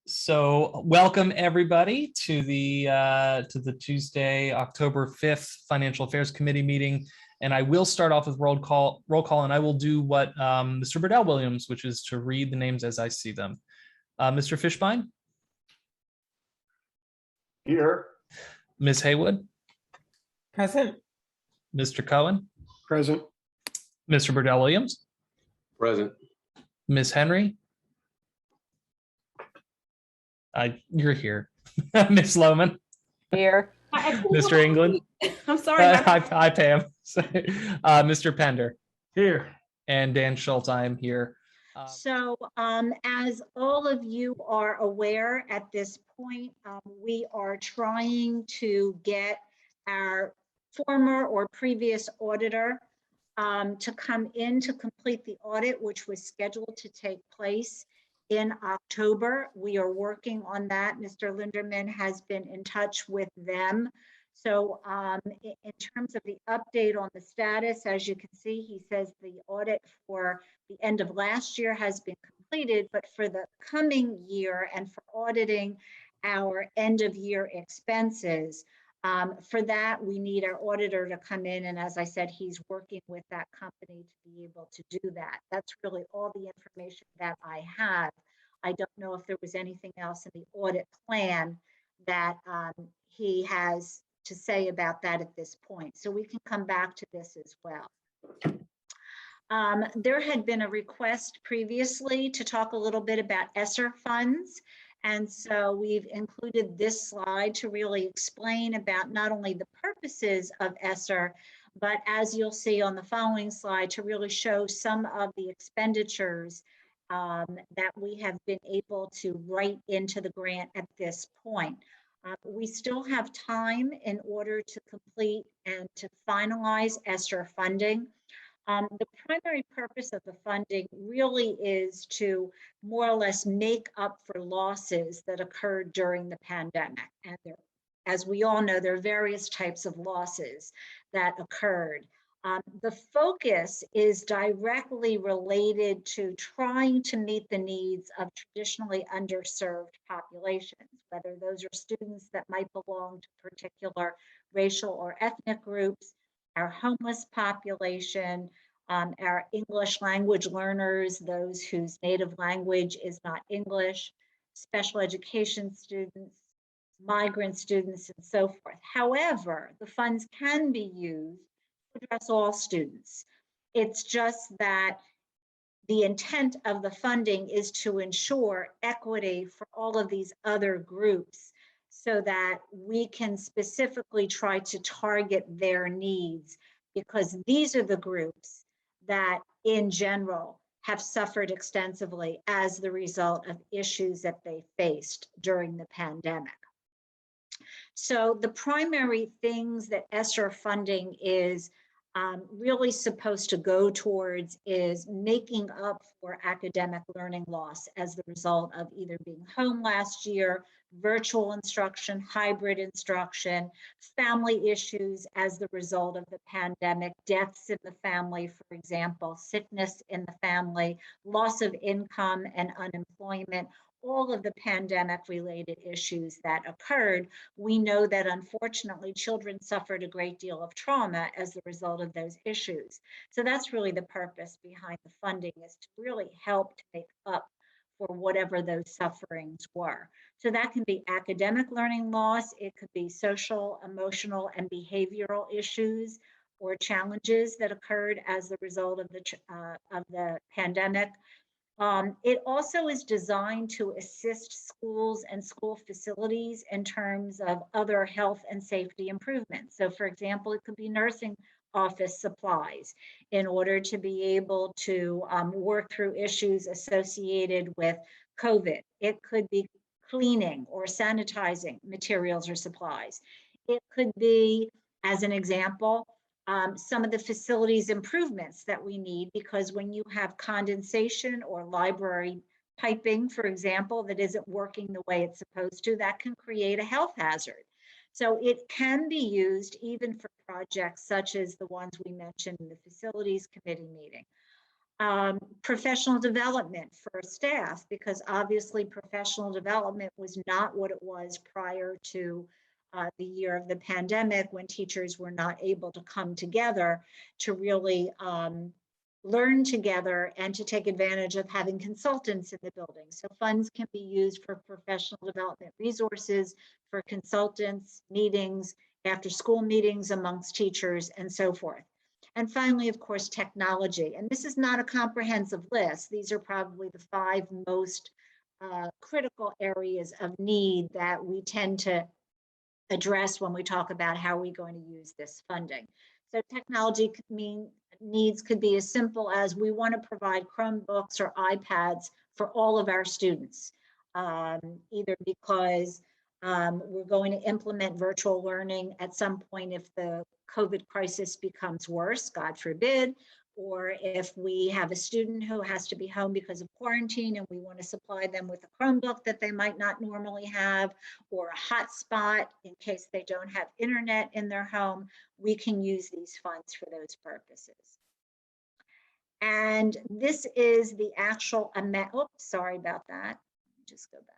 So welcome everybody to the Tuesday, October 5th Financial Affairs Committee meeting. And I will start off with roll call, and I will do what Mr. Burdell Williams, which is to read the names as I see them. Mr. Fishbein? Here. Ms. Haywood? Present. Mr. Cohen? Present. Mr. Burdell Williams? Present. Ms. Henry? You're here. Ms. Loman? Here. Mr. England? I'm sorry. Hi, Pam. Mr. Pender? Here. And Dan Schultz, I am here. So as all of you are aware at this point, we are trying to get our former or previous auditor to come in to complete the audit, which was scheduled to take place in October. We are working on that. Mr. Linderman has been in touch with them. So in terms of the update on the status, as you can see, he says the audit for the end of last year has been completed, but for the coming year and for auditing our end of year expenses, for that, we need our auditor to come in. And as I said, he's working with that company to be able to do that. That's really all the information that I have. I don't know if there was anything else in the audit plan that he has to say about that at this point. So we can come back to this as well. There had been a request previously to talk a little bit about Esther funds. And so we've included this slide to really explain about not only the purposes of Esther, but as you'll see on the following slide, to really show some of the expenditures that we have been able to write into the grant at this point. We still have time in order to complete and to finalize Esther funding. The primary purpose of the funding really is to more or less make up for losses that occurred during the pandemic. And there, as we all know, there are various types of losses that occurred. The focus is directly related to trying to meet the needs of traditionally underserved populations, whether those are students that might belong to particular racial or ethnic groups, our homeless population, our English language learners, those whose native language is not English, special education students, migrant students, and so forth. However, the funds can be used to address all students. It's just that the intent of the funding is to ensure equity for all of these other groups so that we can specifically try to target their needs, because these are the groups that in general have suffered extensively as the result of issues that they faced during the pandemic. So the primary things that ESSER funding is really supposed to go towards is making up for academic learning loss as the result of either being home last year, virtual instruction, hybrid instruction, family issues as the result of the pandemic, deaths in the family, for example, sickness in the family, loss of income and unemployment, all of the pandemic related issues that occurred. We know that unfortunately children suffered a great deal of trauma as the result of those issues. So that's really the purpose behind the funding, is to really help to make up for whatever those sufferings were. So that can be academic learning loss, it could be social, emotional, and behavioral issues or challenges that occurred as the result of the pandemic. It also is designed to assist schools and school facilities in terms of other health and safety improvements. So for example, it could be nursing office supplies in order to be able to work through issues associated with COVID. It could be cleaning or sanitizing materials or supplies. It could be, as an example, some of the facilities improvements that we need, because when you have condensation or library piping, for example, that isn't working the way it's supposed to, that can create a health hazard. So it can be used even for projects such as the ones we mentioned in the facilities committee meeting. Professional development for staff, because obviously professional development was not what it was prior to the year of the pandemic, when teachers were not able to come together to really learn together and to take advantage of having consultants in the building. So funds can be used for professional development resources, for consultants, meetings, after school meetings amongst teachers, and so forth. And finally, of course, technology. And this is not a comprehensive list. These are probably the 5 most critical areas of need that we tend to address when we talk about how we're going to use this funding. So technology needs could be as simple as we want to provide Chromebooks or iPads for all of our students, either because we're going to implement virtual learning at some point if the COVID crisis becomes worse, God forbid, or if we have a student who has to be home because of quarantine and we want to supply them with a Chromebook that they might not normally have, or a hotspot in case they don't have internet in their home, we can use these funds for those purposes. And this is the actual amount. Oops, sorry about that. Just go back.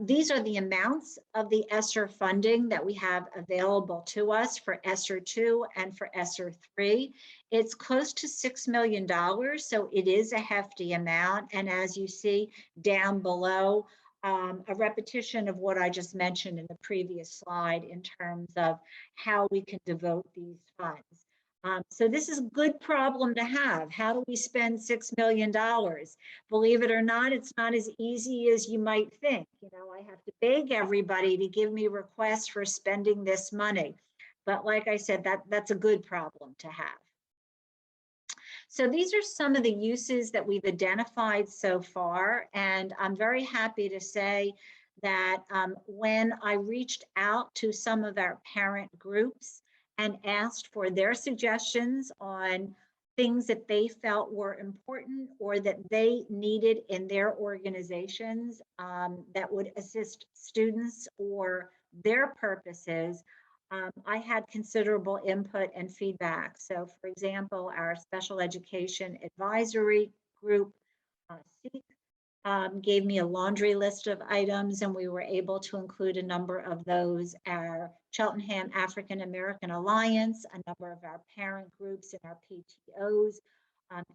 These are the amounts of the ESSER funding that we have available to us for ESSER 2 and for ESSER 3. It's close to $6 million, so it is a hefty amount. And as you see down below, a repetition of what I just mentioned in the previous slide in terms of how we can devote these funds. So this is a good problem to have. How do we spend $6 million? Believe it or not, it's not as easy as you might think. You know, I have to beg everybody to give me requests for spending this money. But like I said, that's a good problem to have. So these are some of the uses that we've identified so far. And I'm very happy to say that when I reached out to some of our parent groups and asked for their suggestions on things that they felt were important or that they needed in their organizations that would assist students or their purposes, I had considerable input and feedback. So for example, our special education advisory group, SEEK, gave me a laundry list of items, and we were able to include a number of those. Our Cheltenham African American Alliance, a number of our parent groups and our PTOs,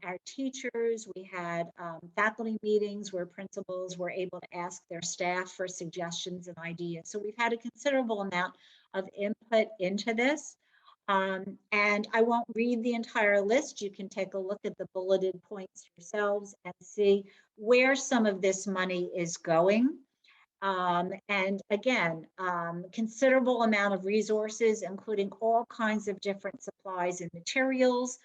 our teachers. We had faculty meetings where principals were able to ask their staff for suggestions and ideas. So we've had a considerable amount of input into this. And I won't read the entire list. You can take a look at the bulleted points yourselves and see where some of this money is going. And again, considerable amount of resources, including all kinds of different supplies and materials,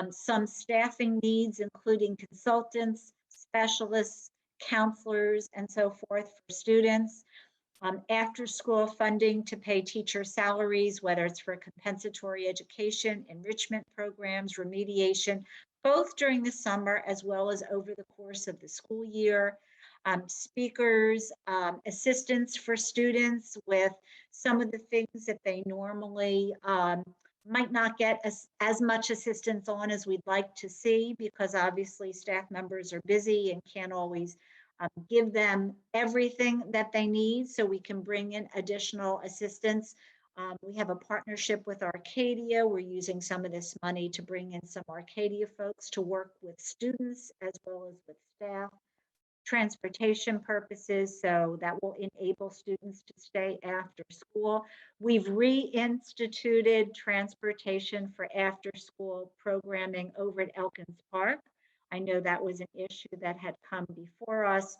some staffing needs, including consultants, specialists, counselors, and so forth for students. After school funding to pay teacher salaries, whether it's for compensatory education, enrichment programs, remediation, both during the summer as well as over the course of the school year. Speakers, assistance for students with some of the things that they normally might not get as much assistance on as we'd like to see, because obviously staff members are busy and can't always give them everything that they need, so we can bring in additional assistance. We have a partnership with Arcadia. We're using some of this money to bring in some Arcadia folks to work with students as well as with staff. Transportation purposes, so that will enable students to stay after school. We've reinstituted transportation for after school programming over at Elkins Park. I know that was an issue that had come before us,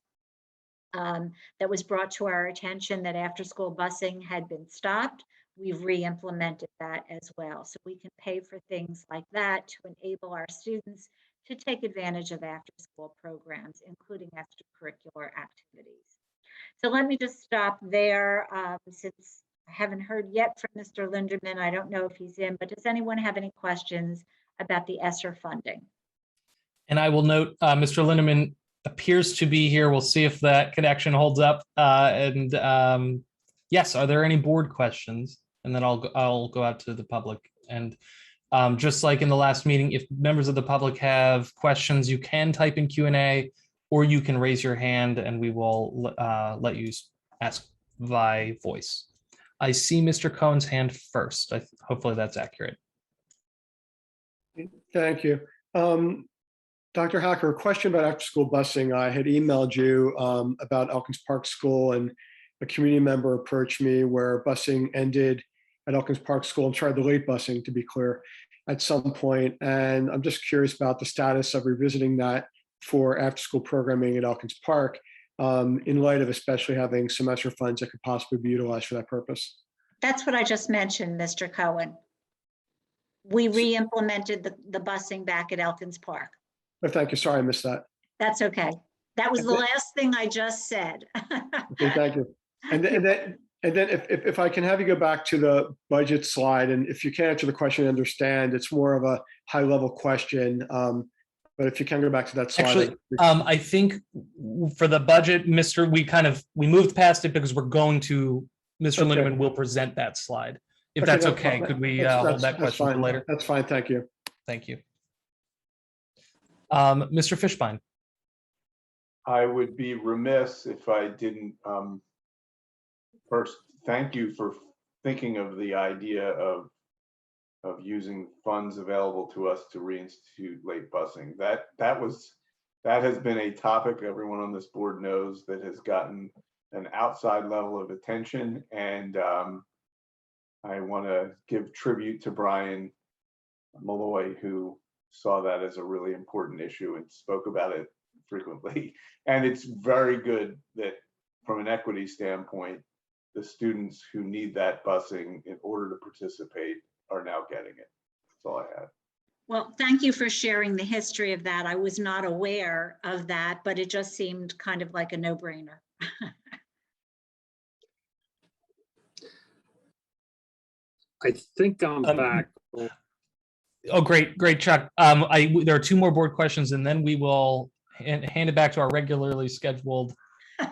that was brought to our attention, that after school busing had been stopped. We've re-implemented that as well. So we can pay for things like that to enable our students to take advantage of after school programs, including extracurricular activities. So let me just stop there, since I haven't heard yet from Mr. Linderman. I don't know if he's in, but does anyone have any questions about the ESSER funding? And I will note, Mr. Lindeman appears to be here. We'll see if that connection holds up. Yes, are there any board questions? And then I'll go out to the public. And Just like in the last meeting, if members of the public have questions, you can type in Q&A, or you can raise your hand and we will let you ask by voice. I see Mr. Cohen's hand first. Hopefully that's accurate. Thank you. Dr. Hacker, a question about after-school busing. I had emailed you about Elkins Park School, and a community member approached me where busing ended at Elkins Park School, and tried the late busing, to be clear, at some point. And I'm just curious about the status of revisiting that for after-school programming at Elkins Park, in light of especially having semester funds that could possibly be utilized for that purpose. That's what I just mentioned, Mr. Cohen. We re-implemented the busing back at Elkins Park. Oh, thank you. Sorry, I missed that. That's okay. That was the last thing I just said. Okay, thank you. And then if I can have you go back to the budget slide, and if you can't answer the question, I understand it's more of a high level question. But if you can go back to that slide. Actually, I think for the budget, we moved past it because we're going to, Mr. Okay. Lindeman will present that slide. If Okay, that's that's okay, fine. could we That's hold that question for fine. later? That's fine. Thank you. Thank you. Mr. Fishbein. I would be remiss if I didn't first thank you for thinking of the idea of using funds available to us to reinstitute late busing. That has been a topic everyone on this board knows that has gotten an outside level of attention, and I want to give tribute to Brian Malloy, who saw that as a really important issue and spoke about it frequently. And it's very good that from an equity standpoint, the students who need that busing in order to participate are now getting it. That's all I had. Well, thank you for sharing the history of that. I was not aware of that, but it just seemed kind of like a no-brainer. I think I'm back. Oh, great, Chuck. There are two more board questions, and then we will hand it back to our regularly scheduled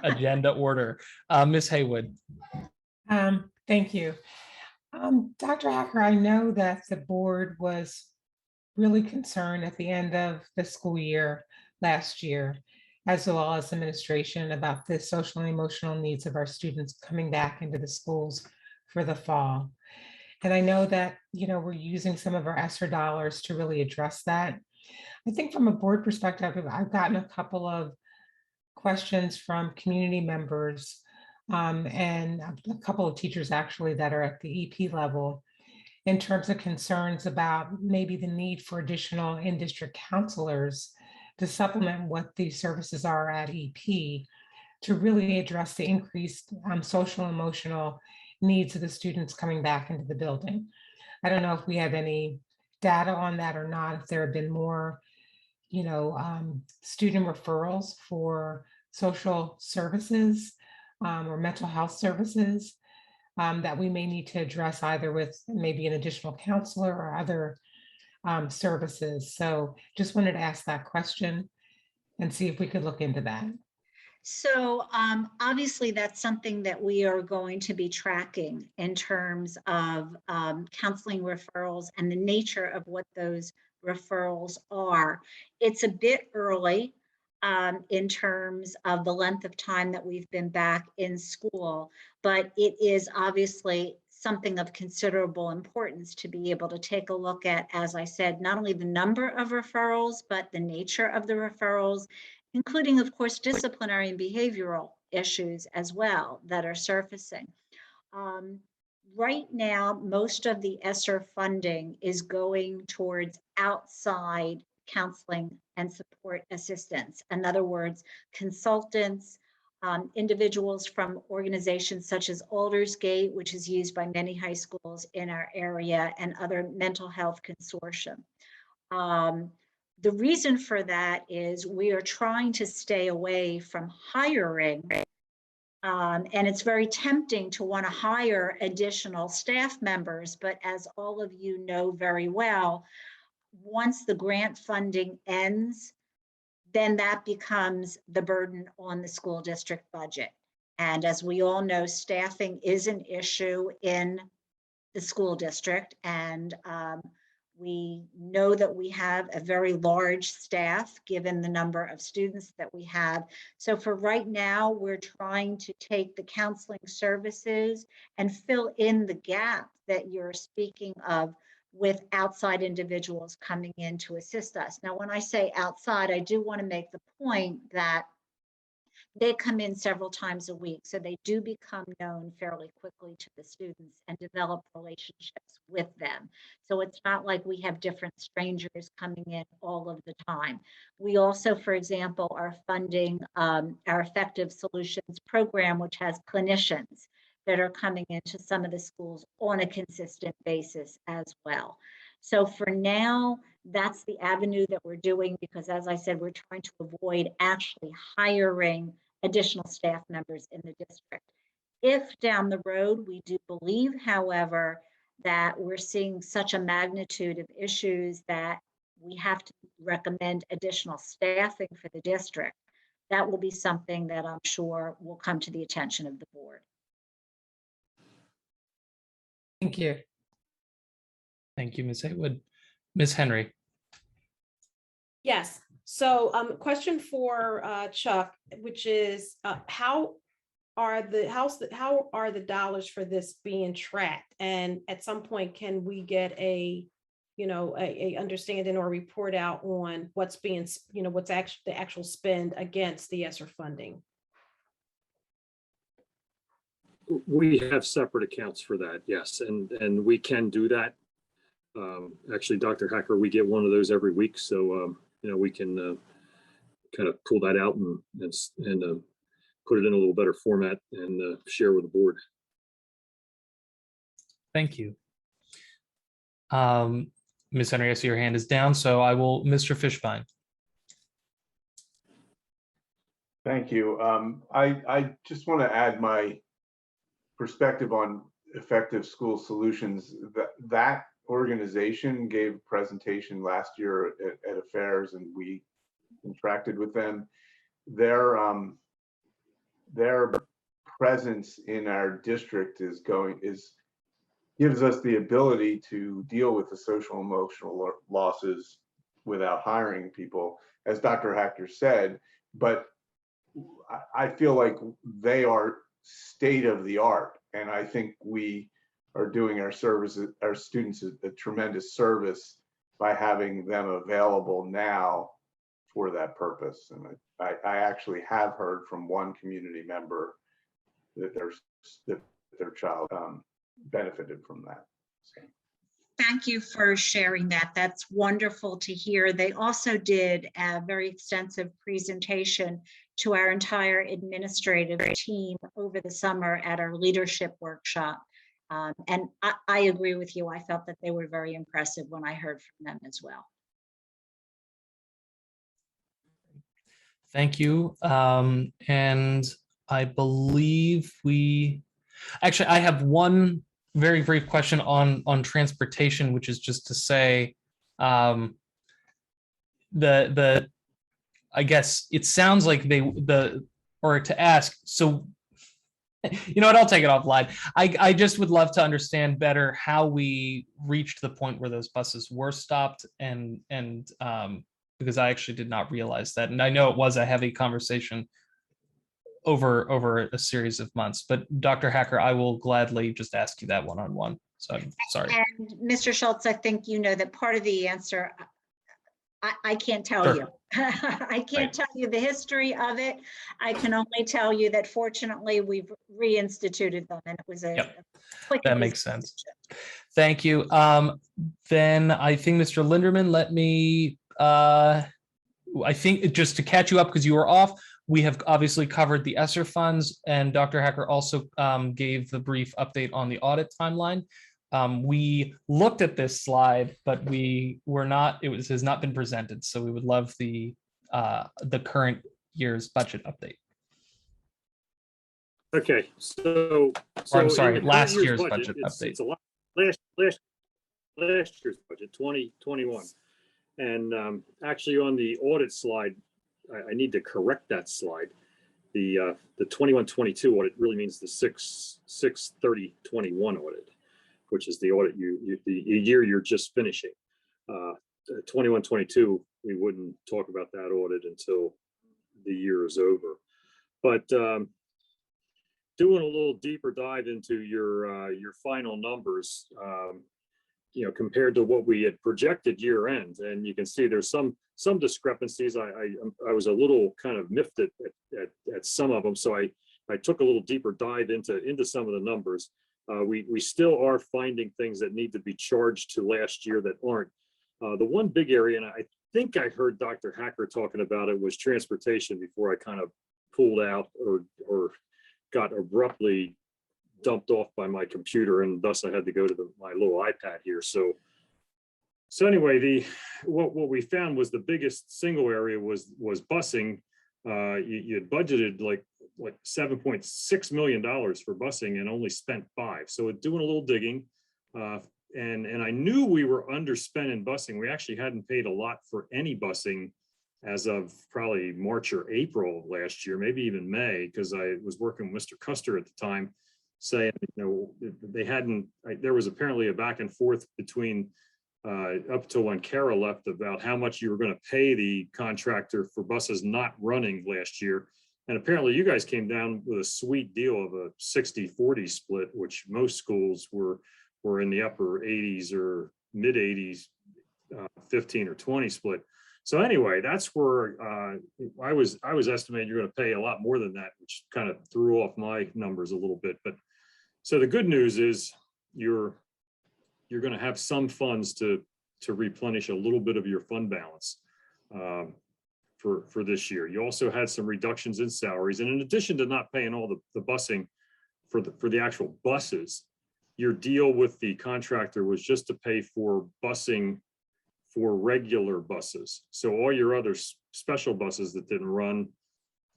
agenda order. Ms. Haywood. Thank you. Dr. Hacker, I know that the board was really concerned at the end of the school year last year, as well as administration, about the social and emotional needs of our students coming back into the schools for the fall. And I know that, we're using some of our ESSER dollars to really address that. I think from a board perspective, I've gotten a couple of questions from community members and a couple of teachers actually that are at the EP level in terms of concerns about maybe the need for additional in-district counselors to supplement what these services are at EP to really address the increased social and emotional needs of the students coming back into the building. I don't know if we have any data on that or not, if there have been more, student referrals for social services or mental health services that we may need to address either with maybe an additional counselor or other services. So just wanted to ask that question and see if we could look into that. So obviously that's something that we are going to be tracking in terms of counseling referrals and the nature of what those referrals are. It's a bit early in terms of the length of time that we've been back in school, but it is obviously something of considerable importance to be able to take a look at, as I said, not only the number of referrals, but the nature of the referrals, including, of course, disciplinary and behavioral issues as well that are surfacing. Right now, most of the ESSER funding is going towards outside counseling and support assistance. In other words, consultants, individuals from organizations such as Aldersgate, which is used by many high schools in our area, and other mental health consortium. The reason for that is we are trying to stay away from hiring, and it's very tempting to want to hire additional staff members, but as all of you know very well, once the grant funding ends, then that becomes the burden on the school district budget. And as we all know, staffing is an issue in the school district, and We know that we have a very large staff given the number of students that we have. So for right now, we're trying to take the counseling services and fill in the gap that you're speaking of with outside individuals coming in to assist us. Now, when I say outside, I do want to make the point that they come in several times a week, so they do become known fairly quickly to the students and develop relationships with them. So it's not like we have different strangers coming in all of the time. We also, for example, are funding our Effective Solutions program, which has clinicians that are coming into some of the schools on a consistent basis as well. So for now, that's the avenue that we're doing, because as I said, we're trying to avoid actually hiring additional staff members in the district. If down the road, we do believe, however, that we're seeing such a magnitude of issues that we have to recommend additional staffing for the district, that will be something that I'm sure will come to the attention of the board. Thank you. Thank you, Ms. Haywood. Ms. Henry. Yes. So question for Chuck, which is how are the dollars for this being tracked? And at some point, can we get a understanding or report out on what's being, what's actually the actual spend against the ESSER funding? We have separate accounts for that, yes, and we can do that. Actually, Dr. Hacker, we get one of those every week, so we can kind of pull that out and put it in a little better format and share with the board. Thank you. Ms. Henry, I see your hand is down, so I will, Mr. Fishbein. Thank you. I just want to add my perspective on Effective School Solutions. That organization gave a presentation last year at Affairs, and we interacted with them. Their presence in our district gives us the ability to deal with the social emotional losses without hiring people, as Dr. Hacker said. But I feel like they are state of the art, and I think we are doing our students a tremendous service by having them available now for that purpose. And I actually have heard from one community member that their child benefited from that. So. Thank you for sharing that. That's wonderful to hear. They also did a very extensive presentation to our entire administrative team over the summer at our leadership workshop. And I agree with you. I felt that they were very impressive when I heard from them as well. Thank you. And I believe I have one very brief question on transportation, which is just to say, I guess it sounds like to ask, so, you know what, I'll take it offline. I just would love to understand better how we reached the point where those buses were stopped, and because I actually did not realize that. And I know it was a heavy conversation over a series of months, but Dr. Hacker, I will gladly just ask you that one-on-one. So I'm sorry. And Mr. Schultz, I think you know that part of the answer, I can't tell Sure. you. I can't Right. tell you the history of it. I can only tell you that fortunately we've reinstituted them, and it was a quick. That makes sense. Thank you. Then I think Mr. Linderman, let me, I think just to catch you up because you were off, we have obviously covered the ESSER funds, and Dr. Hacker also gave the brief update on the audit timeline. We looked at this slide, but it has not been presented. So we would love the current year's budget update. Okay, so I'm sorry, in the last current year's budget update. It's a lot last year's budget, 2021, and actually on the audit slide, I need to correct that slide. The 21-22 audit really means the 6/30/21 audit, which is the audit the year you're just finishing. 21, 22, we wouldn't talk about that audit until the year is over. But doing a little deeper dive into your final numbers, compared to what we had projected year end, and you can see there's some discrepancies. I was a little kind of miffed at some of them, so I took a little deeper dive into some of the numbers. We still are finding things that need to be charged to last year that aren't. The one big area, and I think I heard Dr. Hacker talking about it, was transportation before I kind of pulled out or got abruptly dumped off by my computer, and thus I had to go to my little iPad here. So anyway, what we found was the biggest single area was busing. You had budgeted like $7.6 million for busing and only spent $5 million. So doing a little digging, and I knew we were underspent in busing. We actually hadn't paid a lot for any busing as of probably March or April of last year, maybe even May, because I was working with Mr. Custer at the time, saying, they hadn't, there was apparently a back and forth between up to when Kara left about how much you were going to pay the contractor for buses not running last year. And apparently you guys came down with a sweet deal of a 60-40 split, which most schools were in the upper 80s or mid 80s, 15 or 20 split. So anyway, that's where I was estimating you're going to pay a lot more than that, which kind of threw off my numbers a little bit. But so the good news is you're going to have some funds to replenish a little bit of your fund balance for this year. You also had some reductions in salaries, and in addition to not paying all the busing for the actual buses, your deal with the contractor was just to pay for busing for regular buses. So all your other special buses that didn't run,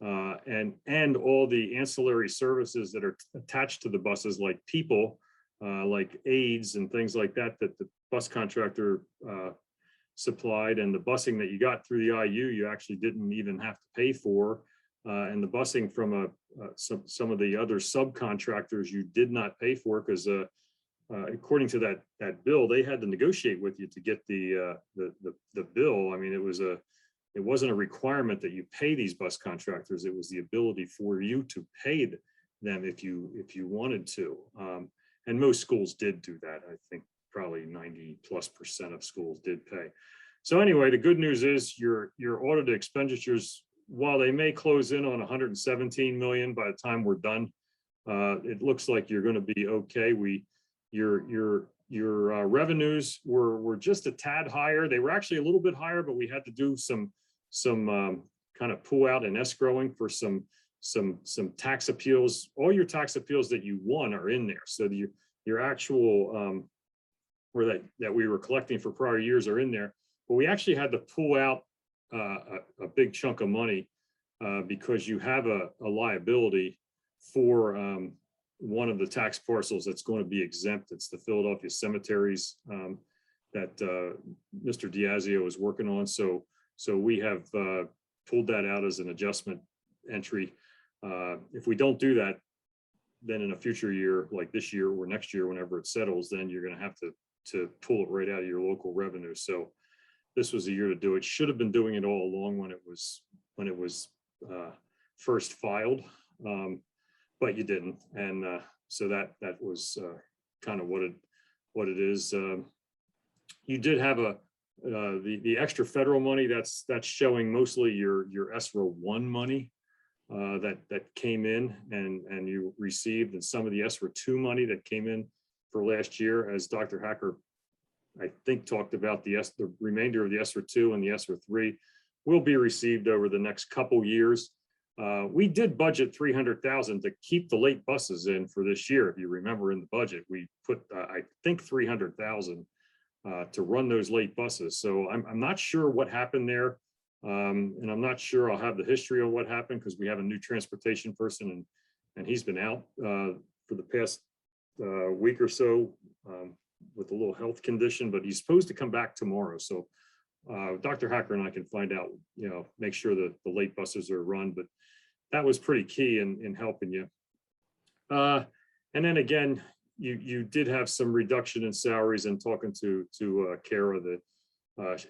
and all the ancillary services that are attached to the buses, like people, like aids and things like that the bus contractor supplied, and the busing that you got through the IU, you actually didn't even have to pay for, and the busing from some of the other subcontractors you did not pay for, because according to that bill, they had to negotiate with you to get the bill. I mean, it wasn't a requirement that you pay these bus contractors. It was the ability for you to pay them if you wanted to. And most schools did do that. I think probably 90+% of schools did pay. So anyway, the good news is your audited expenditures, while they may close in on 117 million by the time we're done, it looks like you're going to be okay. Your revenues were just a tad higher. They were actually a little bit higher, but we had to do some kind of pull out and escrowing for some tax appeals. All your tax appeals that you won are in there. So your actual or that we were collecting for prior years are in there. But we actually had to pull out a big chunk of money because you have a liability for one of the tax parcels that's going to be exempt. It's the Philadelphia cemeteries that Mr. Diazio is working on. So we have pulled that out as an adjustment entry. If we don't do that, then in a future year, like this year or next year, whenever it settles, then you're going to have to pull it right out of your local revenue. So this was a year to do it. Should have been doing it all along when it was first filed, but you didn't. And so that was kind of what it is. You did have the extra federal money that's showing mostly your ESRA 1 money that came in and you received, and some of the ESRA 2 money that came in for last year, as Dr. Hacker, I think, talked about the remainder of the ESRA 2 and the ESRA 3 will be received over the next couple years. We did budget $300,000 to keep the late buses in for this year. If you remember in the budget, we put, I think, $300,000 to run those late buses. So I'm not sure what happened there. And I'm not sure I'll have the history of what happened, because we have a new transportation person and he's been out for the past week or so with a little health condition, but he's supposed to come back tomorrow. So Dr. Hacker and I can find out, make sure that the late buses are run, but that was pretty key in helping you. And then again, you did have some reduction in salaries, and talking to Kara,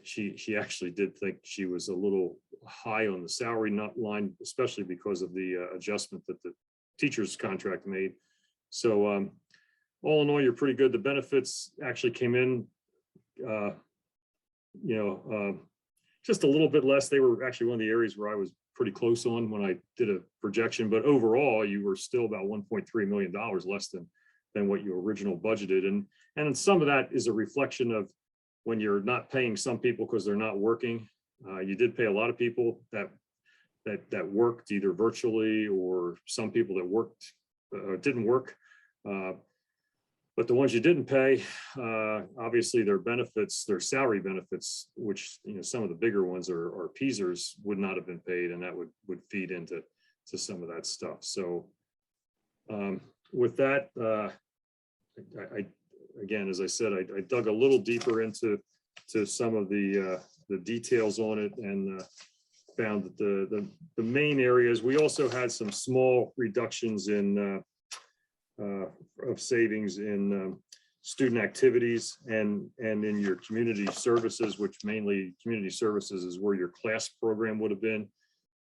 She actually did think she was a little high on the salary line, especially because of the adjustment that the teacher's contract made. So all in all, you're pretty good. The benefits actually came in, just a little bit less. They were actually one of the areas where I was pretty close on when I did a projection, but overall you were still about $1.3 million less than what you original budgeted. And some of that is a reflection of when you're not paying some people because they're not working. You did pay a lot of people that worked either virtually, or some people that worked didn't work. But the ones you didn't pay, obviously their benefits, their salary benefits, which some of the bigger ones are PSERs, would not have been paid, and that would feed into some of that stuff. So with that, I again, as I said, I dug a little deeper into some of the details on it, and found that the main areas. We also had some small reductions in of savings in student activities and in your community services, which mainly community services is where your class program would have been.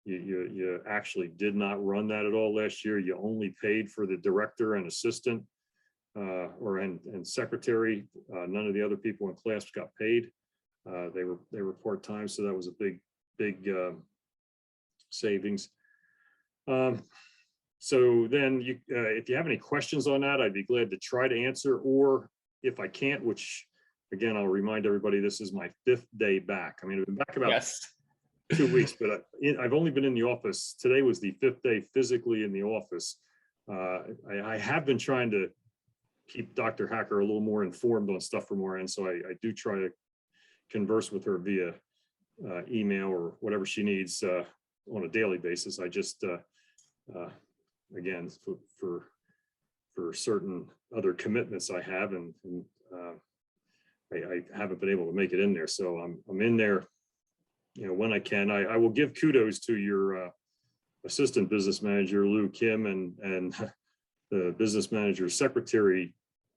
You actually did not run that at all last year. You only paid for the director and assistant and secretary. None of the other people in class got paid. They were part-time, so that was a big savings. So then if you have any questions on that, I'd be glad to try to answer, or if I can't, which again, I'll remind everybody, this is my 5th day back. I mean, I've been back about 2 weeks, but I've only been in the office. Today was the 5th day physically in the office. I have been trying to keep Dr. Hacker a little more informed on stuff from our end, so I do try to converse with her via email or whatever she needs on a daily basis. I just again, for certain other commitments I have, and I haven't been able to make it in there. So I'm in there, when I can. I will give kudos to your assistant business manager, Lou Kim, and the business manager secretary,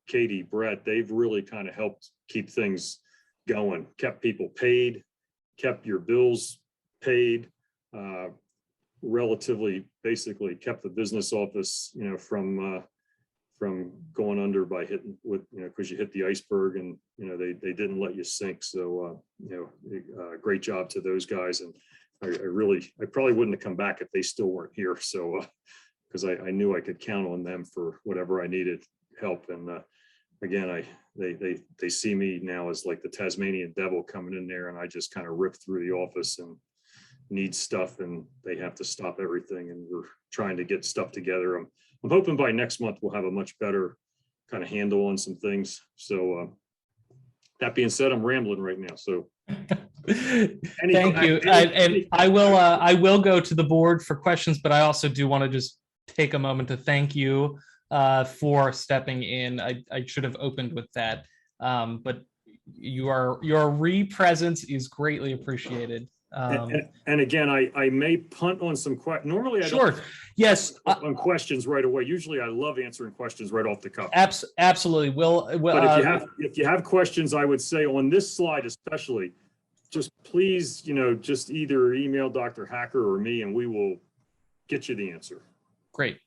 Katie Brett. They've really kind of helped keep things going, kept people paid, kept your bills paid, relatively, basically kept the business office, from going under by hitting with, because you hit the iceberg, and they didn't let you sink. So great job to those guys. And I probably wouldn't have come back if they still weren't here. So because I knew I could count on them for whatever I needed help. And again, they see me now as like the Tasmanian devil coming in there, and I just kind of rip through the office and need stuff, and they have to stop everything, and we're trying to get stuff together. I'm hoping by next month we'll have a much better kind of handle on some things. So that being said, I'm rambling right now. So thank you. And I will go to the board for questions, but I also do want to just take a moment to thank you for stepping in. I should have opened with that, but your re-presence is greatly appreciated. And again, I may punt on some questions. Normally I sure. don't Yes. on questions right away. Usually I love answering questions right off the cuff. Absolutely. But if you have questions, I would say on this slide especially, just please, just either email Dr. Hacker or me, and we will get you the answer. Great.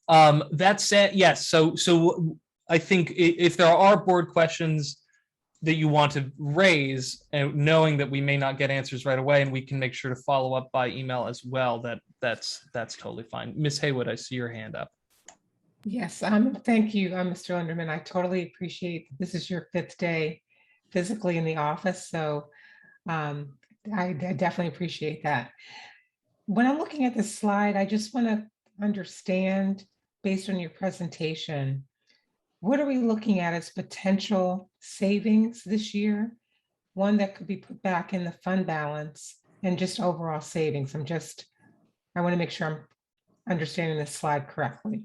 That said, yes. So I think if there are board questions that you want to raise, and knowing that we may not get answers right away, and we can make sure to follow up by email as well, that's totally fine. Ms. Haywood, I see your hand up. Yes, thank you, Mr. Linderman. I totally appreciate this is your 5th day physically in the office, so I definitely appreciate that. When I'm looking at this slide, I just want to understand, based on your presentation, what are we looking at as potential savings this year? One that could be put back in the fund balance, and just overall savings. I want to make sure I'm understanding this slide correctly.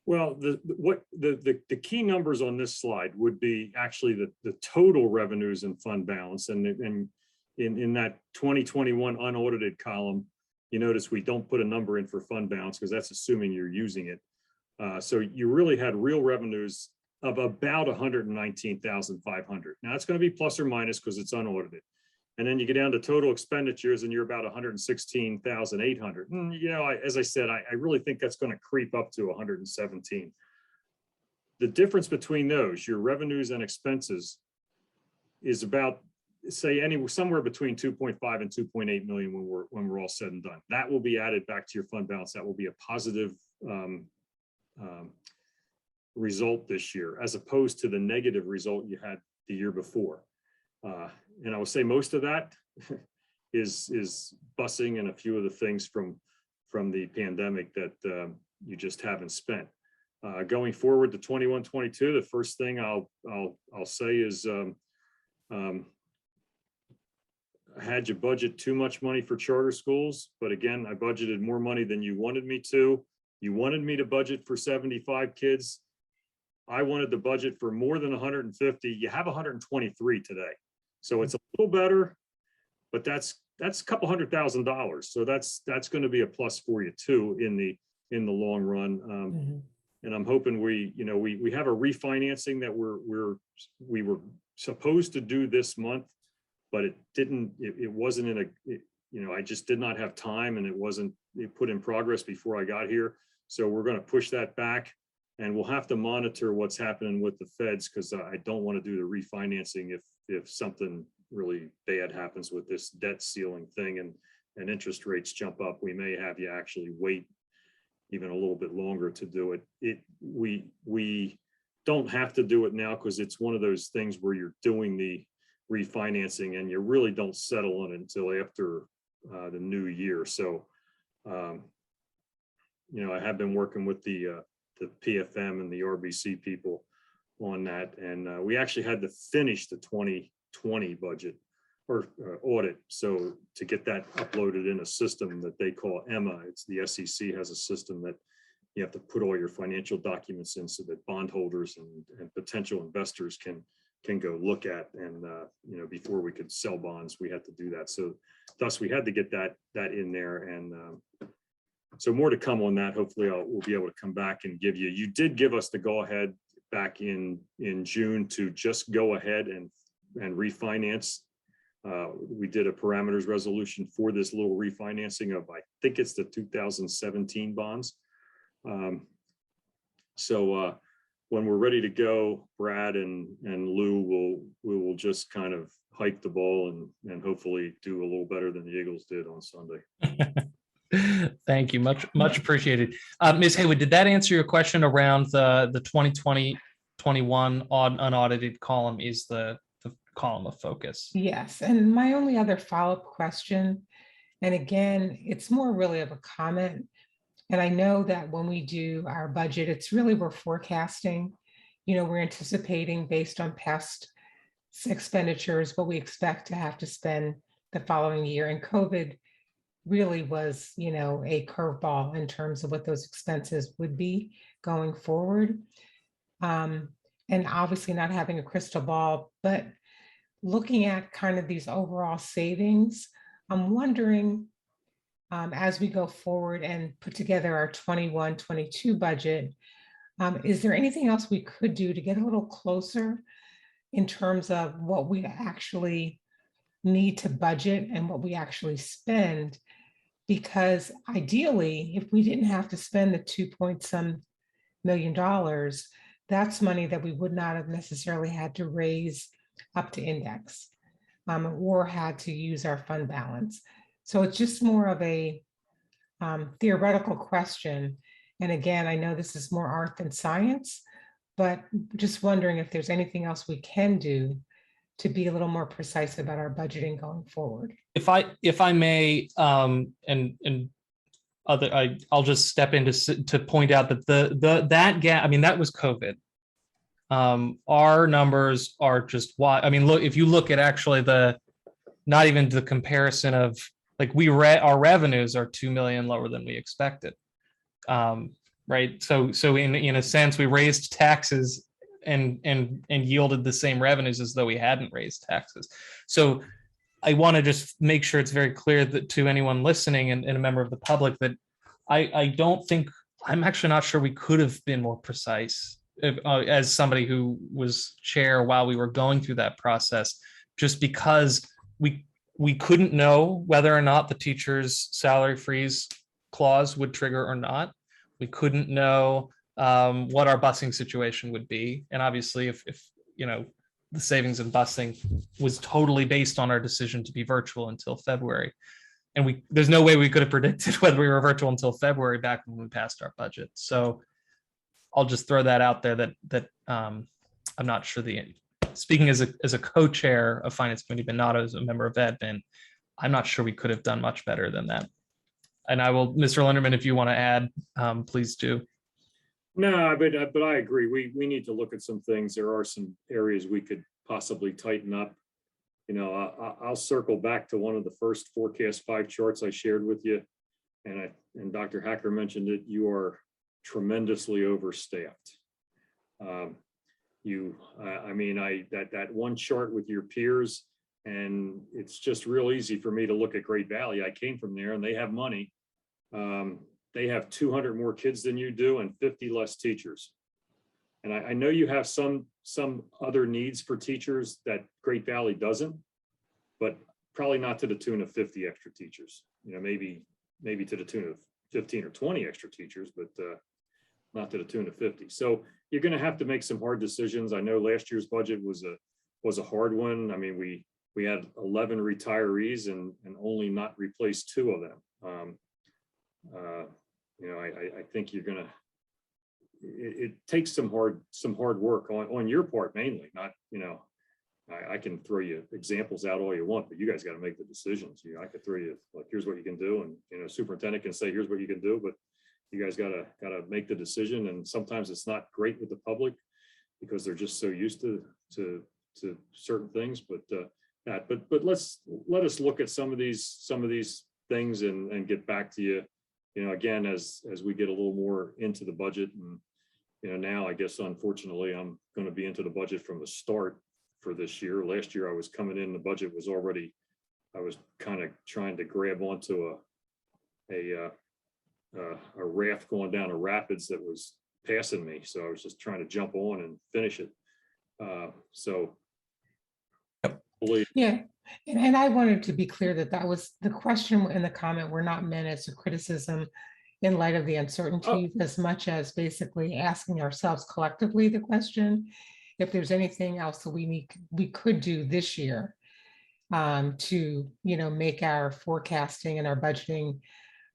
Well, the key numbers on this slide would be actually the total revenues and fund balance. And in that 2021 unaudited column, you notice we don't put a number in for fund balance because that's assuming you're using it. So you really had real revenues of about 119,500. Now it's going to be plus or minus because it's unaudited. And then you get down to total expenditures and you're about 116,800. You know, as I said, I really think that's going to creep up to 117. The difference between those, your revenues and expenses, is about, say, somewhere between 2.5 and 2.8 million when we're all said and done. That will be added back to your fund balance. That will be a positive result this year, as opposed to the negative result you had the year before. And I will say most of that is busing and a few of the things from the pandemic that you just haven't spent. Going forward to 21-22, the first thing I'll say is I had you budget too much money for charter schools, but again, I budgeted more money than you wanted me to. You wanted me to budget for 75 kids. I wanted the budget for more than 150. You have 123 today. So it's a little better, but that's a couple $100,000. So that's going to be a plus for you too in the long run. And I'm hoping we have a refinancing that we were supposed to do this month, but it wasn't in I just did not have time, and it wasn't put in progress before I got here. So we're going to push that back, and we'll have to monitor what's happening with the feds, because I don't want to do the refinancing if something really bad happens with this debt ceiling thing and interest rates jump up. We may have you actually wait even a little bit longer to do it. We don't have to do it now, because it's one of those things where you're doing the refinancing and you really don't settle on it until after the new year. So, I have been working with the PFM and the RBC people on that, and we actually had to finish the 2020 budget or audit. So to get that uploaded in a system that they call EMA, it's the SEC has a system that you have to put all your financial documents in so that bondholders and potential investors can go look at. And before we could sell bonds, we had to do that. So thus we had to get that in there. And so more to come on that. Hopefully we'll be able to come back and give you. You did give us the go ahead back in June to just go ahead and refinance. We did a parameters resolution for this little refinancing of, I think it's the 2017 bonds. So when we're ready to go, Brad and Lou we will just kind of hike the ball and hopefully do a little better than the Eagles did on Sunday. Thank you, much appreciated. Ms. Haywood, did that answer your question around the 2020-21 unaudited column is the column of focus? Yes, and my only other follow-up question, and again, it's more really of a comment, and I know that when we do our budget, it's really we're forecasting, we're anticipating based on past expenditures what we expect to have to spend the following year, and COVID really was, a curveball in terms of what those expenses would be going forward. And obviously not having a crystal ball, but looking at kind of these overall savings, I'm wondering, as we go forward and put together our 21-22 budget, is there anything else we could do to get a little closer in terms of what we actually need to budget and what we actually spend? Because ideally, if we didn't have to spend the $2.some million, that's money that we would not have necessarily had to raise up to index or had to use our fund balance. So it's just more of a theoretical question. And again, I know this is more art than science, but just wondering if there's anything else we can do to be a little more precise about our budgeting going forward. If I may, I'll just step in to point out that that gap, I mean, that was COVID. Our numbers are just why, I mean, look, if you look at actually not even the comparison of like our revenues are 2 million lower than we expected. Right. So in a sense, we raised taxes and yielded the same revenues as though we hadn't raised taxes. So I want to just make sure it's very clear that to anyone listening and a member of the public that I'm actually not sure we could have been more precise as somebody who was chair while we were going through that process, just because we couldn't know whether or not the teacher's salary freeze clause would trigger or not. We couldn't know what our busing situation would be. And obviously, if the savings in busing was totally based on our decision to be virtual until February. And there's no way we could have predicted whether we were virtual until February back when we passed our budget. So I'll just throw that out there that I'm not sure speaking as a co-chair of finance committee, but not as a member of admin, I'm not sure we could have done much better than that. And I will, Mr. Linderman, if you want to add, please do. No, but I agree. We need to look at some things. There are some areas we could possibly tighten up. I'll circle back to one of the first forecast 5 charts I shared with you. And Dr. Hacker mentioned it, you are tremendously overstaffed. That one chart with your peers, and it's just real easy for me to look at Great Valley. I came from there and they have money. They have 200 more kids than you do and 50 less teachers. And I know you have some other needs for teachers that Great Valley doesn't, but probably not to the tune of 50 extra teachers. Maybe to the tune of 15 or 20 extra teachers, but not to the tune of 50. So you're going to have to make some hard decisions. I know last year's budget was a hard one. I mean, we had 11 retirees and only not replaced 2 of them. I think you're going to. It takes some hard work on your part mainly. Not I can throw you examples out all you want, but you guys got to make the decisions. I could throw you like, here's what you can do, and superintendent can say, here's what you can do, but you guys got to make the decision. And sometimes it's not great with the public because they're just so used to certain things. But let us look at some of these things and get back to you. Again, as we get a little more into the budget, and now I guess unfortunately I'm going to be into the budget from the start for this year. Last year I was coming in, the budget was already, I was kind of trying to grab onto a raft going down a rapids that was passing me, so I was just trying to jump on and finish it. Yeah, and I wanted to be clear that was the question and the comment were not meant as a criticism in light of the uncertainty, as much as basically asking ourselves collectively the question, if there's anything else that we could do this year to make our forecasting and our budgeting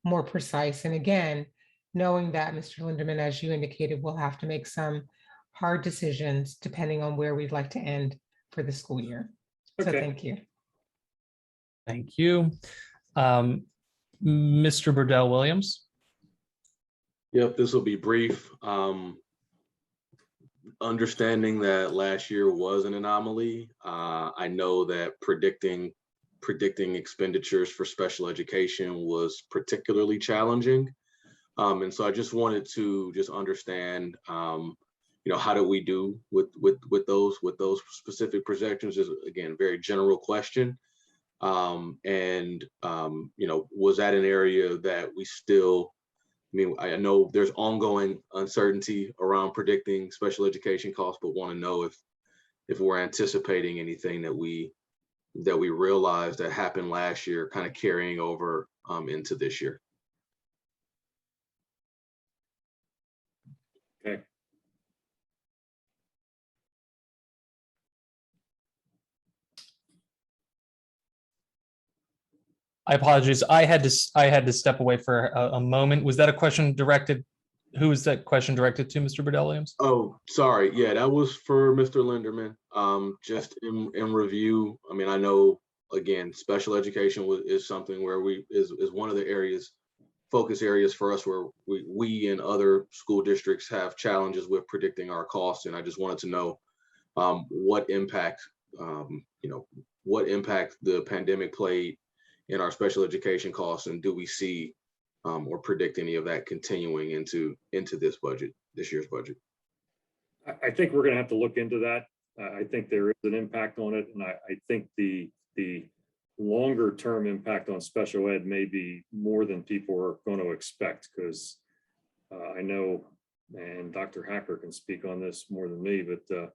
more precise. And again, knowing that, Mr. Linderman, as you indicated, we'll have to make some hard decisions depending on where we'd like to end for the school year. So thank you. Thank you. Mr. Burdell Williams. Yep, this will be brief. Understanding that last year was an anomaly, I know that predicting expenditures for special education was particularly challenging. And so I just wanted to just understand, how do we do with those specific projections? Is again, very general question. Was that an area that we still, I know there's ongoing uncertainty around predicting special education costs, but want to know if we're anticipating anything that we realized that happened last year kind of carrying over into this year. Okay. I apologize. I had to step away for a moment. Was that a question directed? Who was that question directed to, Mr. Burdell Williams? Oh, sorry. Yeah, that was for Mr. Linderman. Just in review. I know again, special education is something where is one of the focus areas for us where we and other school districts have challenges with predicting our costs. And I just wanted to know what impact the pandemic played in our special education costs, and do we see or predict any of that continuing into this year's budget? I think we're going to have to look into that. I think there is an impact on it, and I think the longer term impact on special ed may be more than people are going to expect, because I know and Dr. Hacker can speak on this more than me, but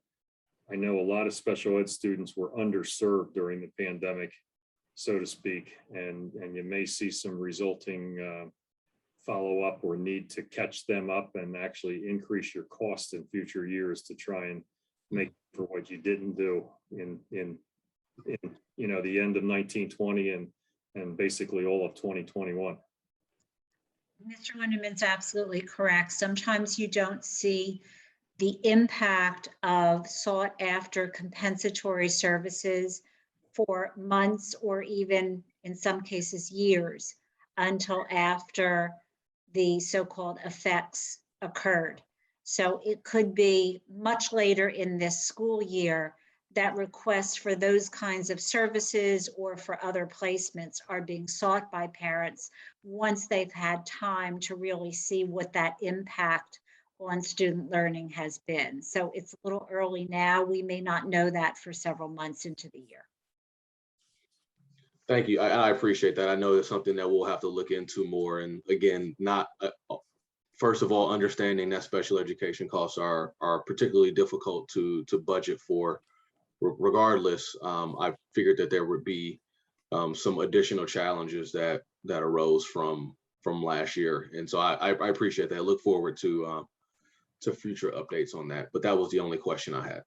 I know a lot of special ed students were underserved during the pandemic, so to speak, and you may see some resulting follow-up or need to catch them up and actually increase your cost in future years to try and make for what you didn't do in you know, the end of 1920 and basically all of 2021. Mr. Lindeman's absolutely correct. Sometimes you don't see the impact of sought after compensatory services for months or even in some cases years until after the so-called effects occurred. So it could be much later in this school year that requests for those kinds of services or for other placements are being sought by parents once they've had time to really see what that impact on student learning has been. So it's a little early now. We may not know that for several months into the year. Thank you. I appreciate that. I know it's something that we'll have to look into more. And again, not first of all, understanding that special education costs are particularly difficult to budget for. Regardless, I figured that there would be some additional challenges that arose from last year, and so I appreciate that. I look forward to future updates on that. But that was the only question I had.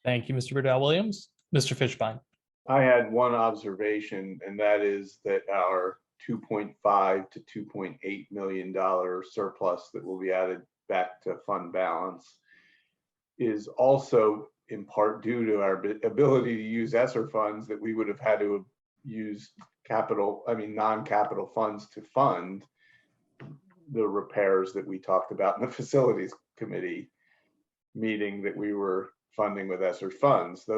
Thank you, Mr. Burdell Williams. Mr. Fishbein. I had one observation, and that is that our $2.5 to $2.8 million surplus that will be added back to fund balance is also in part due to our ability to use ESSER funds that we would have had to have used non-capital funds to fund the repairs that we talked about in the facilities committee meeting that we were funding with ESSER funds.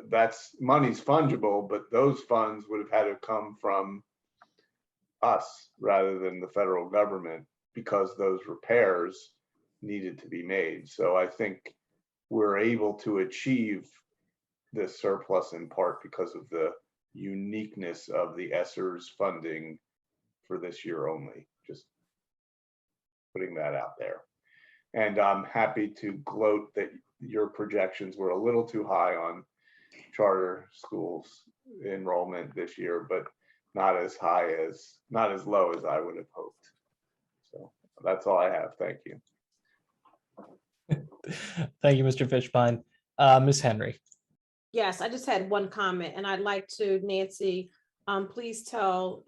That's money's fungible, but those funds would have had to come from us rather than the federal government because those repairs needed to be made. So I think we're able to achieve this surplus in part because of the uniqueness of the ESSER's funding for this year only. Just putting that out there. And I'm happy to gloat that your projections were a little too high on charter schools enrollment this year, but not as low as I would have hoped. So that's all I have. Thank you. Thank you, Mr. Fishbein. Ms. Henry. Yes, I just had one comment, and I'd like to, Nancy, please tell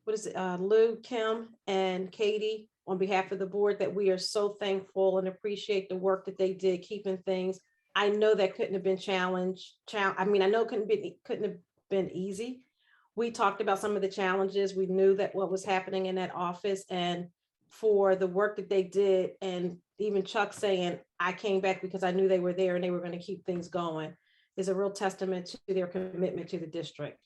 Lou, Kim, and Katie on behalf of the board that we are so thankful and appreciate the work that they did keeping things. I know that couldn't have been I know it couldn't have been easy. We talked about some of the challenges. We knew that what was happening in that office, and for the work that they did, and even Chuck saying, I came back because I knew they were there and they were going to keep things going, is a real testament to their commitment to the district.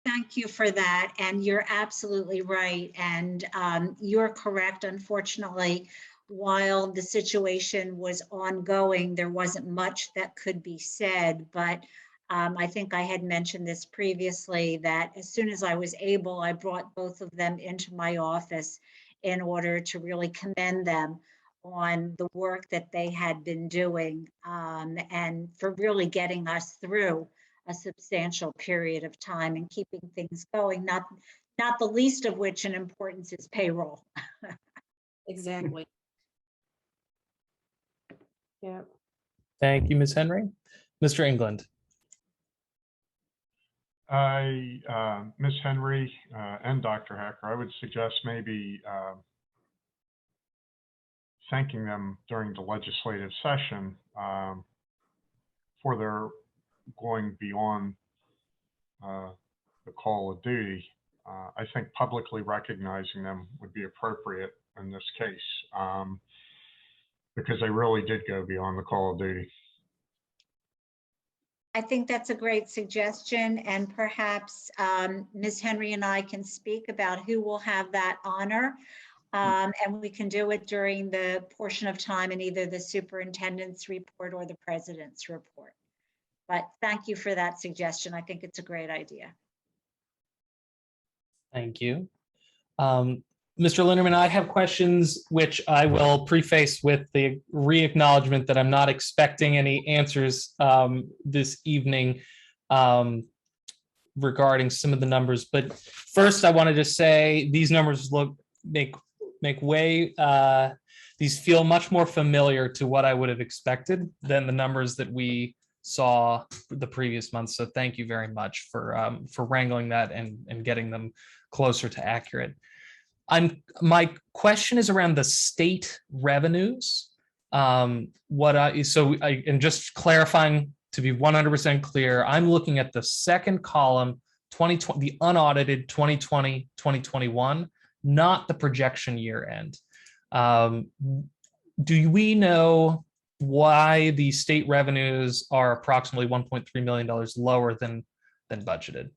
Thank you for that. And you're absolutely right. And you're correct. Unfortunately, while the situation was ongoing, there wasn't much that could be said. But I think I had mentioned this previously, that as soon as I was able, I brought both of them into my office in order to really commend them on the work that they had been doing and for really getting us through a substantial period of time and keeping things going, not the least of which in importance is payroll. Exactly. Yeah. Thank you, Ms. Henry. Mr. England. Ms. Henry and Dr. Hacker, I would suggest maybe thanking them during the legislative session for their going beyond the call of duty. I think publicly recognizing them would be appropriate in this case because they really did go beyond the call of duty. I think that's a great suggestion, and perhaps Ms. Henry and I can speak about who will have that honor, and we can do it during the portion of time in either the superintendent's report or the president's report. But thank you for that suggestion. I think it's a great idea. Thank you. Mr. Linderman, I have questions which I will preface with the re-acknowledgement that I'm not expecting any answers this evening regarding some of the numbers. But first, I wanted to say these numbers make way these feel much more familiar to what I would have expected than the numbers that we saw the previous month. So thank you very much for wrangling that and getting them closer to accurate. My question is around the state revenues. And just clarifying to be 100% clear, I'm looking at the second column, 2020, the unaudited 2020, 2021, not the projection year end. Do we know why the state revenues are approximately $1.3 million lower than budgeted?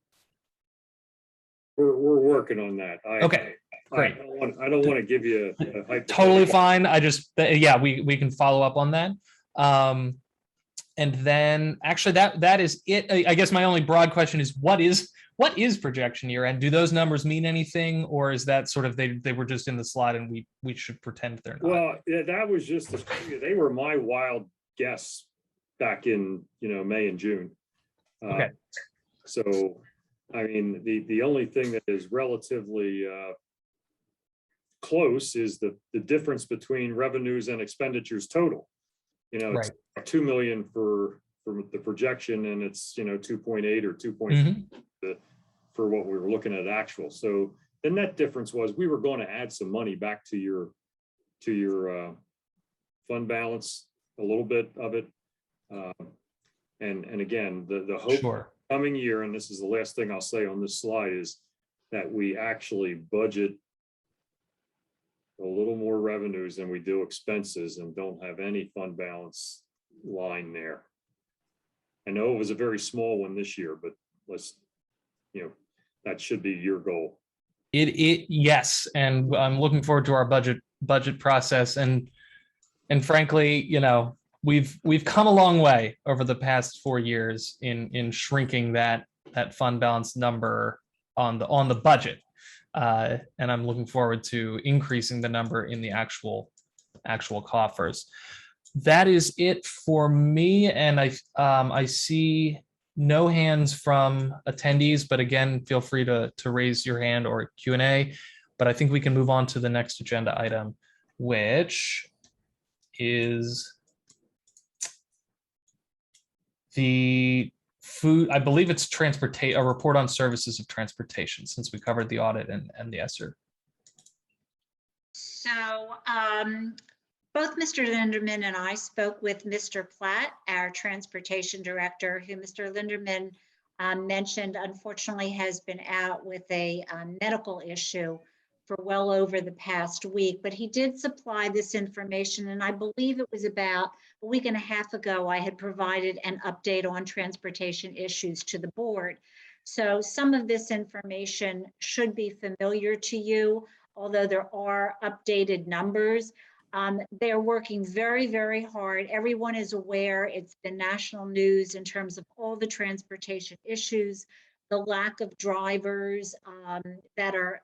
We're working on that. Okay, great. I don't want to give you a Totally fine. I just, yeah, we can follow up on that. And then actually that is it. I guess my only broad question is what is projection year end? Do those numbers mean anything, or is that sort of they were just in the slide and we should pretend they're not? Well, yeah, that was just they were my wild guess back in May and June. Okay. So I mean the only thing that is relatively close is the difference between revenues and expenditures total. It's right. 2 million for the projection, and it's 2.8 or 2.3 for what we were looking at actual. So the net difference was we were going to add some money back to your fund balance, a little bit of it, and again the hope coming year, and this is the last thing I'll say on this slide, is that we actually budget a little more revenues than we do expenses and don't have any fund balance line there. I know it was a very small one this year, but that should be your goal. Yes, and I'm looking forward to our budget process, and frankly, we've come a long way over the past 4 years in shrinking that fund balance number on the budget. And I'm looking forward to increasing the number in the actual coffers. That is it for me, and I see no hands from attendees, but again, feel free to raise your hand or Q&A. But I think we can move on to the next agenda item, which is the food, I believe it's a report on services of transportation, since we covered the audit and the Esther. So both Mr. Linderman and I spoke with Mr. Platt, our transportation director, who Mr. Linderman mentioned unfortunately has been out with a medical issue for well over the past week, but he did supply this information, and I believe it was about a week and a half ago I had provided an update on transportation issues to the board. So some of this information should be familiar to you, although there are updated numbers. They're working very, very hard. Everyone is aware. It's been national news in terms of all the transportation issues, the lack of drivers that are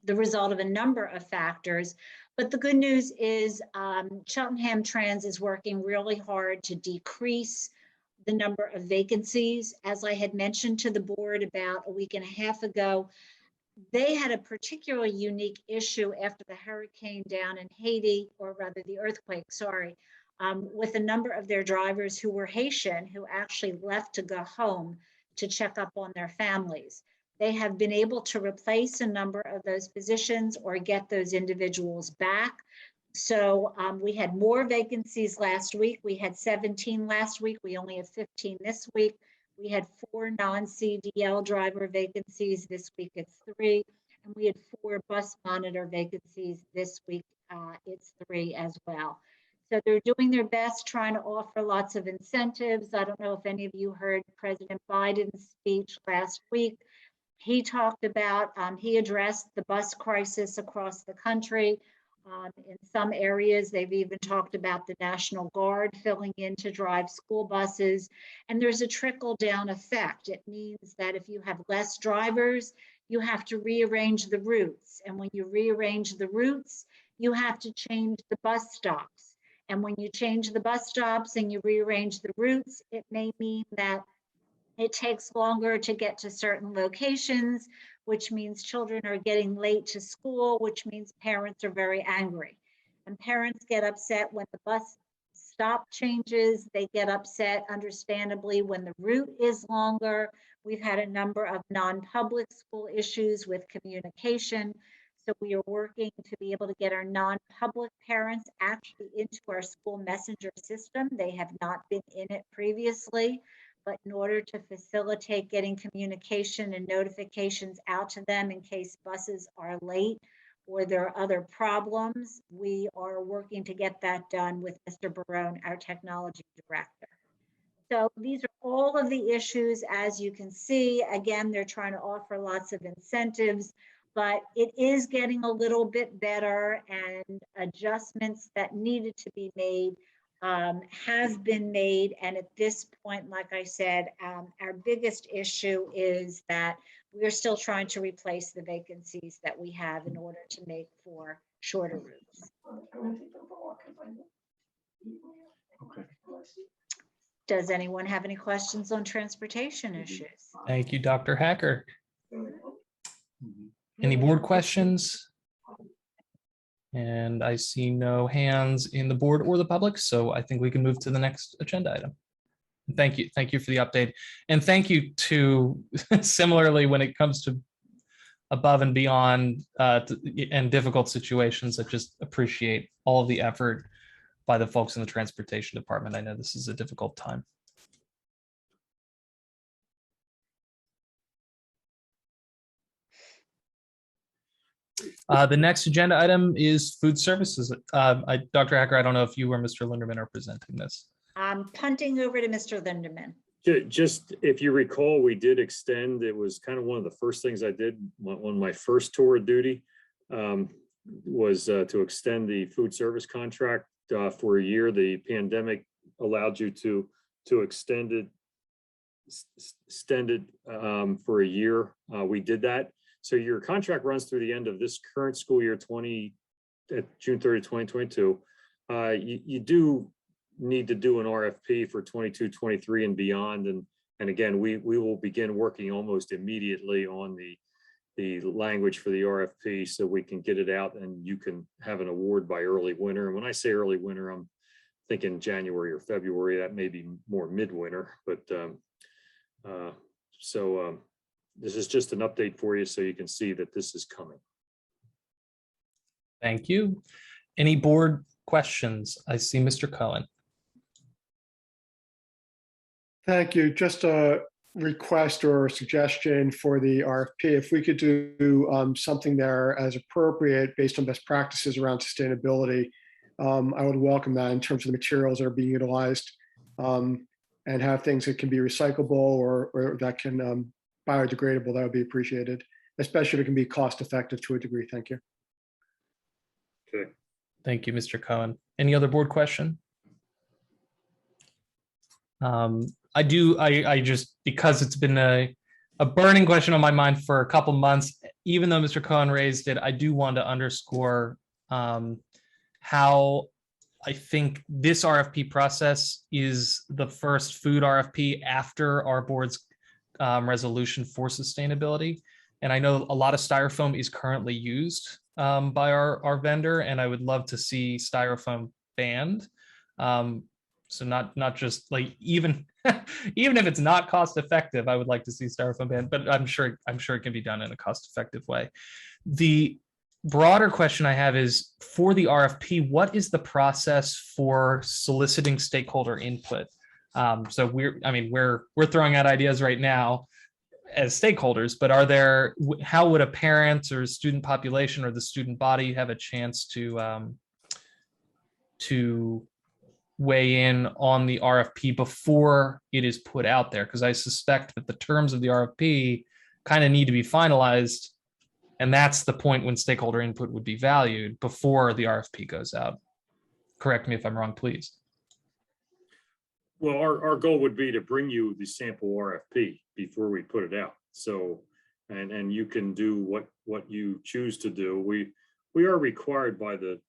the result of a number of factors. But the good news is Cheltenham Trans is working really hard to decrease the number of vacancies. As I had mentioned to the board about a week and a half ago, they had a particularly unique issue after the hurricane down in Haiti, or rather the earthquake, sorry, with a number of their drivers who were Haitian, who actually left to go home to check up on their families. They have been able to replace a number of those positions or get those individuals back. So we had more vacancies last week. We had 17 last week. We only have 15 this week. We had 4 non-CDL driver vacancies. This week it's 3. And we had 4 bus monitor vacancies. This week it's 3 as well. So they're doing their best, trying to offer lots of incentives. I don't know if any of you heard President Biden's speech last week. He talked about, he addressed the bus crisis across the country. In some areas, they've even talked about the National Guard filling in to drive school buses. And there's a trickle down effect. It means that if you have less drivers, you have to rearrange the routes. And when you rearrange the routes, you have to change the bus stops. And when you change the bus stops and you rearrange the routes, it may mean that it takes longer to get to certain locations, which means children are getting late to school, which means parents are very angry. And parents get upset when the bus stop changes. They get upset, understandably, when the route is longer. We've had a number of non-public school issues with communication. So we are working to be able to get our non-public parents actually into our school messenger system. They have not been in it previously, but in order to facilitate getting communication and notifications out to them in case buses are late or there are other problems, we are working to get that done with Mr. Barone, our technology director. So these are all of the issues, as you can see. Again, they're trying to offer lots of incentives, but it is getting a little bit better, and adjustments that needed to be made have been made. And at this point, like I said, our biggest issue is that we're still trying to replace the vacancies that we have in order to make for shorter routes. Okay. Does anyone have any questions on transportation issues? Thank you, Dr. Hacker. Mhm. Any board questions? And I see no hands in the board or the public, so I think we can move to the next agenda item. Thank you for the update. And thank you to, similarly, when it comes to above and beyond and difficult situations, I just appreciate all of the effort by the folks in the transportation department. I know this is a difficult time. The next agenda item is food services. Dr. Hacker, I don't know if you or Mr. Linderman are presenting this. I'm punting over to Mr. Linderman. Just if you recall, we did extend, it was kind of one of the first things I did on my first tour of duty, was to extend the food service contract for a year. The pandemic allowed you to extend it for a year. We did that. So your contract runs through the end of this current school year, June 30, 2022. You do need to do an RFP for 22, 23 and beyond. And again, we will begin working almost immediately on the language for the RFP so we can get it out and you can have an award by early winter. And when I say early winter, I'm thinking January or February. That may be more midwinter, but this is just an update for you so you can see that this is coming. Thank you. Any board questions? I see Mr. Cohen. Thank you. Just a request or a suggestion for the RFP. If we could do something there as appropriate based on best practices around sustainability, I would welcome that in terms of the materials that are being utilized, and have things that can be recyclable or that can biodegradable. That would be appreciated, especially if it can be cost effective to a degree. Thank you. Okay. Thank you, Mr. Cohen. Any other board question? I just, because it's been a burning question on my mind for a couple months, even though Mr. Cohen raised it, I do want to underscore how I think this RFP process is the first food RFP after our board's resolution for sustainability. And I know a lot of styrofoam is currently used by our vendor, and I would love to see styrofoam banned. So not just like even if it's not cost effective, I would like to see styrofoam banned, but I'm sure it can be done in a cost effective way. The broader question I have is, for the RFP, what is the process for soliciting stakeholder input? So we're throwing out ideas right now as stakeholders, but how would a parent or student population or the student body have a chance to weigh in on the RFP before it is put out there? Because I suspect that the terms of the RFP kind of need to be finalized, and that's the point when stakeholder input would be valued before the RFP goes out. Correct me if I'm wrong, please. Well, our goal would be to bring you the sample RFP before we put it out. So and you can do what you choose to do. We are required by the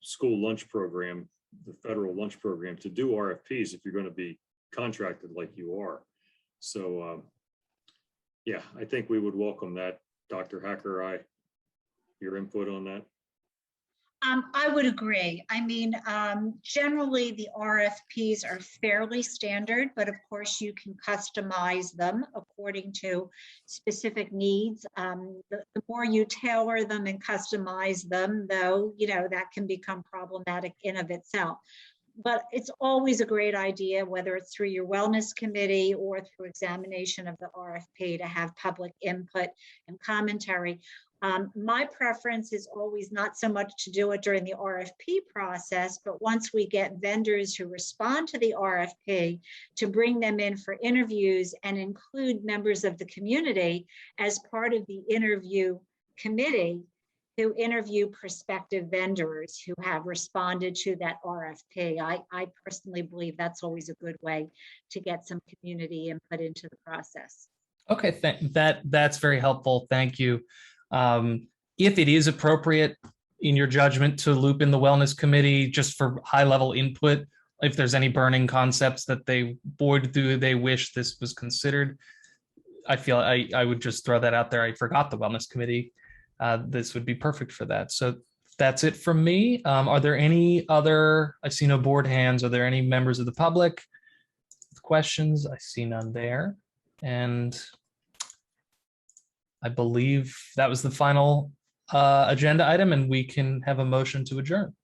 school lunch program, the federal lunch program, to do RFPs if you're going to be contracted like you are. So yeah, I think we would welcome that. Dr. Hacker, your input on that? I would agree. I mean, generally the RFPs are fairly standard, but of course you can customize them according to specific needs. The more you tailor them and customize them, though, you know, that can become problematic in of itself. But it's always a great idea, whether it's through your wellness committee or through examination of the RFP, to have public input and commentary. My preference is always not so much to do it during the RFP process, but once we get vendors who respond to the RFP, to bring them in for interviews and include members of the community as part of the interview committee who interview prospective vendors who have responded to that RFP. I personally believe that's always a good way to get some community input into the process. Okay, that's very helpful. Thank you. If it is appropriate in your judgment to loop in the wellness committee just for high level input, if there's any burning concepts that they wish this was considered, I feel I would just throw that out there. I forgot the wellness committee. This would be perfect for that. So that's it from me. Are there any other, I see no board hands. Are there any members of the public with questions? I see none there. And I believe that was the final agenda item, and we can have a motion to adjourn.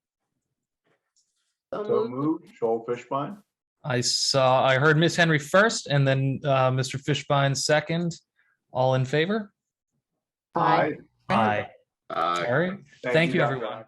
So moved. Joel Fishbein. I heard Miss Henry first, and then Mr. Fishbein second. All in favor? Aye. Aye. Aye. All right. Thank you, everyone. Dr.